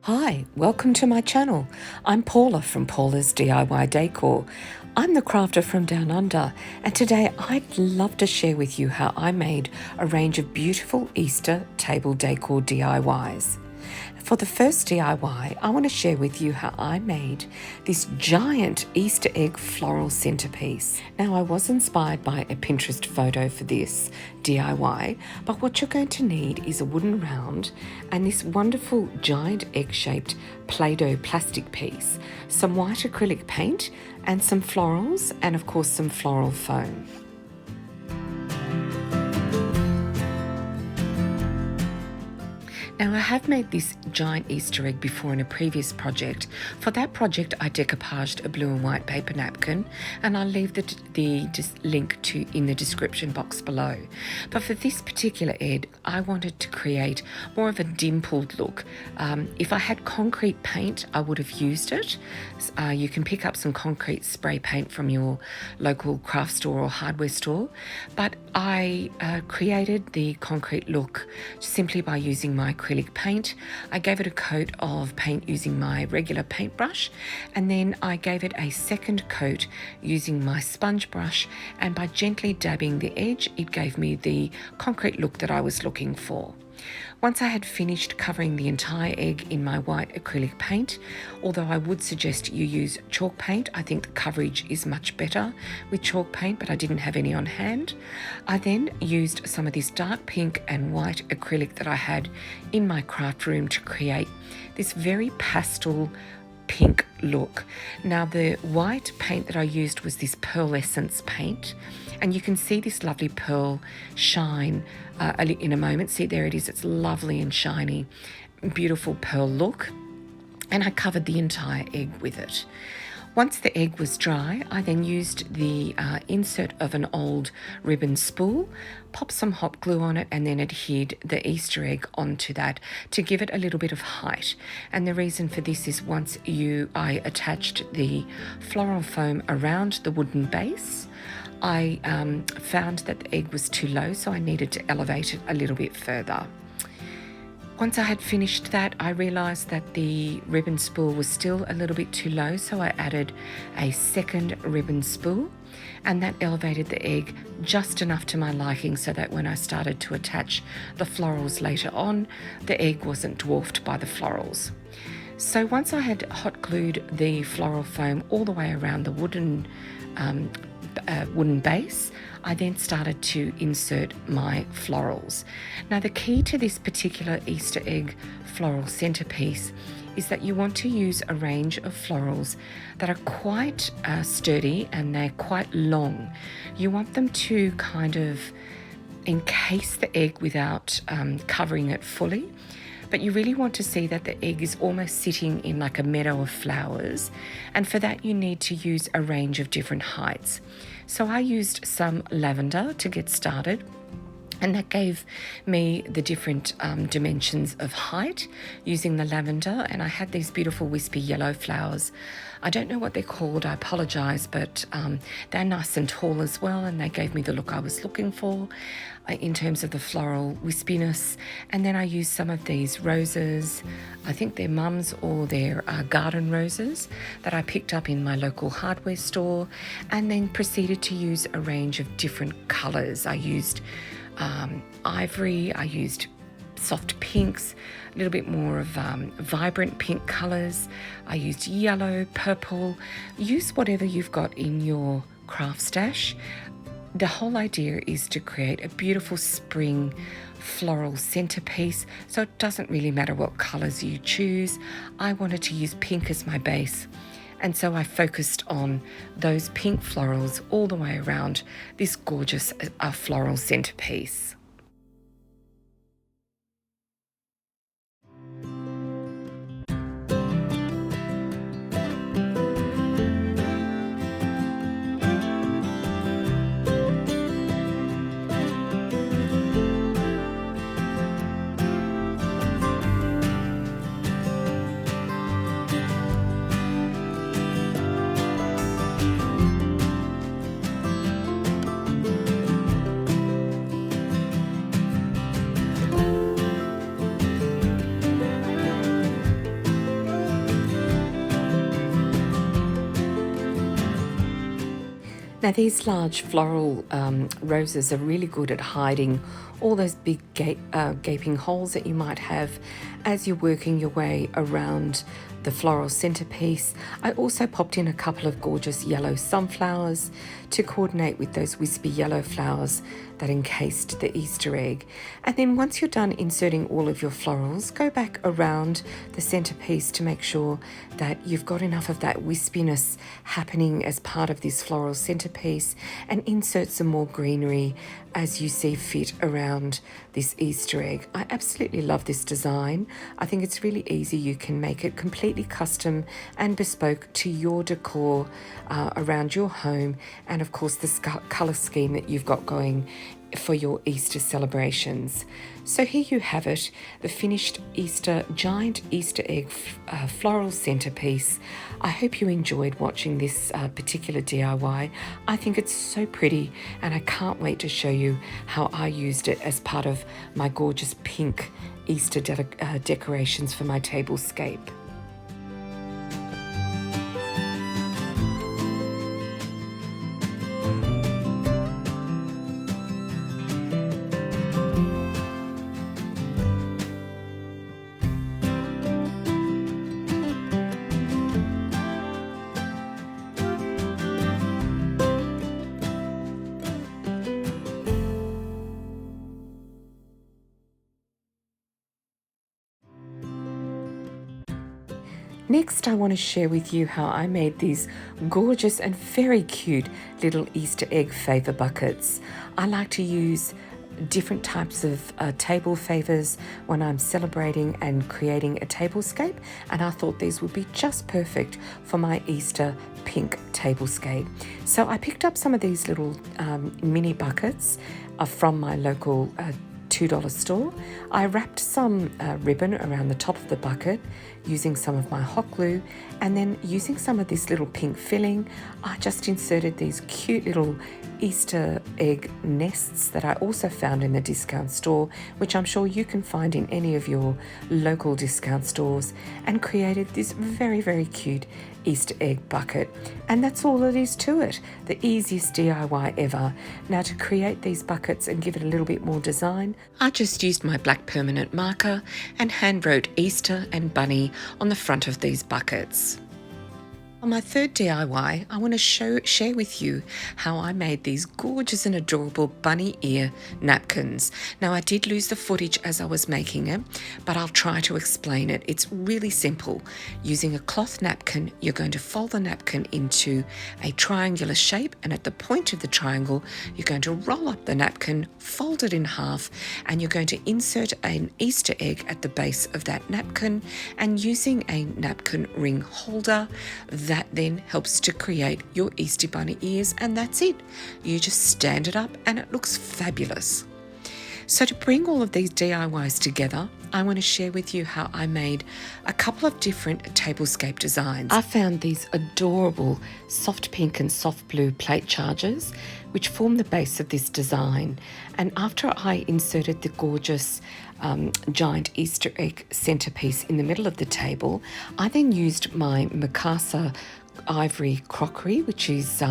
Hi, welcome to my channel. I'm Paula from Paula's DIY Decor. I'm the crafter from Down Under, and today I'd love to share with you how I made a range of beautiful Easter table decor DIYs. For the first DIY, I want to share with you how I made this giant Easter egg floral centerpiece. Now, I was inspired by a Pinterest photo for this DIY, but what you're going to need is a wooden round and this wonderful giant egg-shaped Play-Doh plastic piece, some white acrylic paint and some florals, and of course some floral foam. Now, I have made this giant Easter egg before in a previous project. For that project, I decoupaged a blue and white paper napkin, and I'll leave the link to in the description box below. But for this particular egg, I wanted to create more of a dimpled look. If I had concrete paint, I would have used it. You can pick up some concrete spray paint from your local craft store or hardware store, but I created the concrete look simply by using my acrylic paint. I gave it a coat of paint using my regular paintbrush, and then I gave it a second coat using my sponge brush, and by gently dabbing the edge, it gave me the concrete look that I was looking for. Once I had finished covering the entire egg in my white acrylic paint, although I would suggest you use chalk paint, I think the coverage is much better with chalk paint, but I didn't have any on hand. I then used some of this dark pink and white acrylic that I had in my craft room to create this very pastel pink look. Now, the white paint that I used was this Pearl Essence paint, and you can see this lovely pearl shine in a moment. See, there it is. It's lovely and shiny, beautiful pearl look, and I covered the entire egg with it. Once the egg was dry, I then used the insert of an old ribbon spool, popped some hot glue on it, and then adhered the Easter egg onto that to give it a little bit of height. And the reason for this is once I attached the floral foam around the wooden base, I found that the egg was too low, so I needed to elevate it a little bit further. Once I had finished that, I realised that the ribbon spool was still a little bit too low, so I added a second ribbon spool, and that elevated the egg just enough to my liking so that when I started to attach the florals later on, the egg wasn't dwarfed by the florals. So once I had hot glued the floral foam all the way around the wooden base, I then started to insert my florals. Now, the key to this particular Easter egg floral centerpiece is that you want to use a range of florals that are quite sturdy and they're quite long. You want them to kind of encase the egg without covering it fully, but you really want to see that the egg is almost sitting in like a meadow of flowers, and for that you need to use a range of different heights. So I used some lavender to get started, and that gave me the different dimensions of height using the lavender, and I had these beautiful wispy yellow flowers. I don't know what they're called, I apologise, but they're nice and tall as well, and they gave me the look I was looking for in terms of the floral wispiness. And then I used some of these roses, I think they're mums or they're garden roses, that I picked up in my local hardware store, and then proceeded to use a range of different colours. I used ivory, I used soft pinks, a little bit more of vibrant pink colours. I used yellow, purple. Use whatever you've got in your craft stash. The whole idea is to create a beautiful spring floral centerpiece, so it doesn't really matter what colours you choose. I wanted to use pink as my base, and so I focused on those pink florals all the way around this gorgeous floral centerpiece. Now these large floral roses are really good at hiding all those big gaping holes that you might have as you're working your way around the floral centerpiece. I also popped in a couple of gorgeous yellow sunflowers to coordinate with those wispy yellow flowers that encased the Easter egg. And then once you're done inserting all of your florals, go back around the centerpiece to make sure that you've got enough of that wispiness happening as part of this floral centerpiece, and insert some more greenery as you see fit around this Easter egg. I absolutely love this design. I think it's really easy. You can make it completely custom and bespoke to your decor around your home, and of course the color scheme that you've got going for your Easter celebrations. So here you have it, the finished giant Easter egg floral centerpiece. I hope you enjoyed watching this particular DIY. I think it's so pretty, and I can't wait to show you how I used it as part of my gorgeous pink Easter decorations for my tablescape. Next, I want to share with you how I made these gorgeous and very cute little Easter egg favour buckets. I like to use different types of table favours when I'm celebrating and creating a tablescape, and I thought these would be just perfect for my Easter pink tablescape. So I picked up some of these little mini buckets from my local $2 store. I wrapped some ribbon around the top of the bucket using some of my hot glue, and then using some of this little pink filling, I just inserted these cute little Easter egg nests that I also found in the discount store, which I'm sure you can find in any of your local discount stores, and created this very, very cute Easter egg bucket. And that's all there is to it. The easiest DIY ever. Now, to create these buckets and give it a little bit more design, I just used my black permanent marker and hand wrote Easter and Bunny on the front of these buckets. On my third DIY, I want to share with you how I made these gorgeous and adorable bunny ear napkins. Now, I did lose the footage as I was making it, but I'll try to explain it. It's really simple. Using a cloth napkin, you're going to fold the napkin into a triangular shape, and at the point of the triangle, you're going to roll up the napkin, fold it in half, and you're going to insert an Easter egg at the base of that napkin, and using a napkin ring holder, that then helps to create your Easter bunny ears, and that's it. You just stand it up and it looks fabulous. So to bring all of these DIYs together, I want to share with you how I made a couple of different tablescape designs. I found these adorable soft pink and soft blue plate chargers, which form the base of this design. And after I inserted the gorgeous giant Easter egg centerpiece in the middle of the table, I then used my Mikasa ivory crockery, which is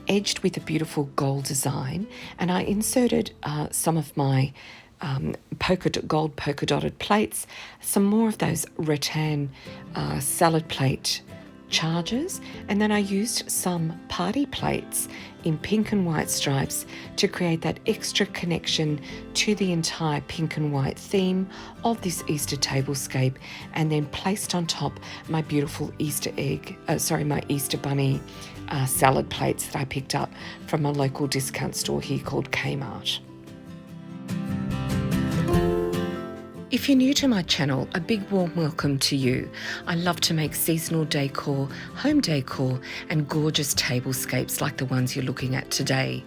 edged with a beautiful gold design, and I inserted some of my gold polka dotted plates, some more of those rattan salad plate chargers, and then I used some party plates in pink and white stripes to create that extra connection to the entire pink and white theme of this Easter tablescape, and then placed on top my beautiful my Easter bunny salad plates that I picked up from a local discount store here called Kmart. If you're new to my channel, a big warm welcome to you. I love to make seasonal decor, home decor, and gorgeous tablescapes like the ones you're looking at today.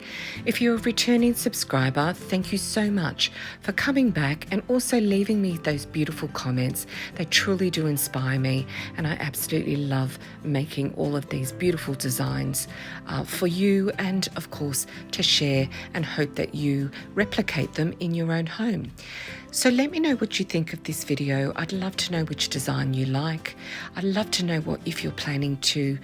If you're a returning subscriber, thank you so much for coming back and also leaving me those beautiful comments. They truly do inspire me, and I absolutely love making all of these beautiful designs for you, and of course to share, and hope that you replicate them in your own home. So let me know what you think of this video. I'd love to know which design you like. I'd love to know what if you're planning to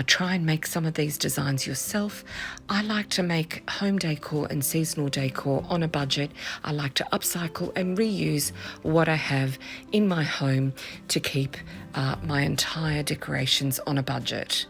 try and make some of these designs yourself. I like to make home decor and seasonal decor on a budget. I like to upcycle and reuse what I have in my home to keep my entire decorations on a budget.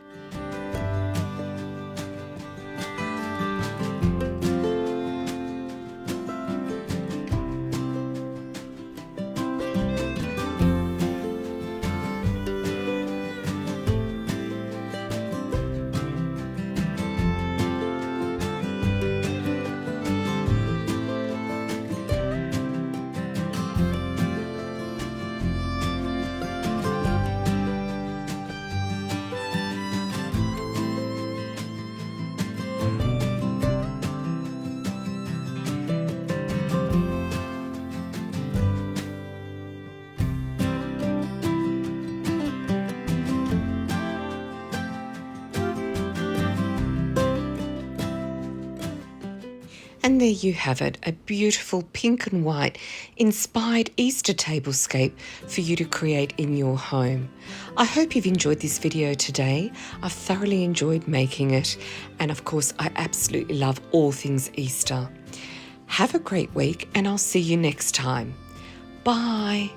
And there you have it, a beautiful pink and white inspired Easter tablescape for you to create in your home. I hope you've enjoyed this video today. I've thoroughly enjoyed making it, and of course I absolutely love all things Easter. Have a great week and I'll see you next time. Bye.